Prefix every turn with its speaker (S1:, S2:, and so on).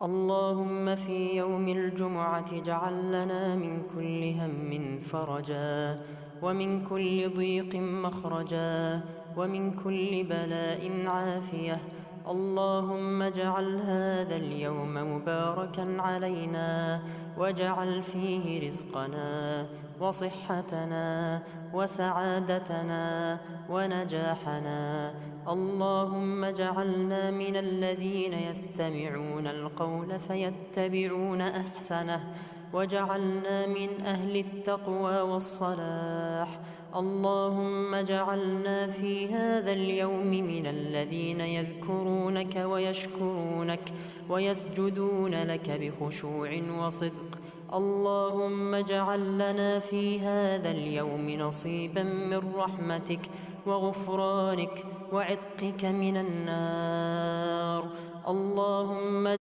S1: اللهم في يوم الجمعة اجعل لنا من كل هم فرجا، ومن كل ضيق مخرجا، ومن كل بلاء عافية. اللهم اجعل هذا اليوم مباركا علينا، واجعل فيه رزقنا وصحتنا وسعادتنا ونجاحنا. اللهم اجعلنا من الذين يستمعون القول فيتبعون أحسنه، واجعلنا من أهل التقوى والصلاح. اللهم اجعلنا في هذا اليوم من الذين يذكرونك ويشكرونك ويسجدون لك بخشوع وصدق. اللهم اجعل لنا في هذا اليوم نصيبا من رحمتك وغفرانك وعتقك من النار. اللهم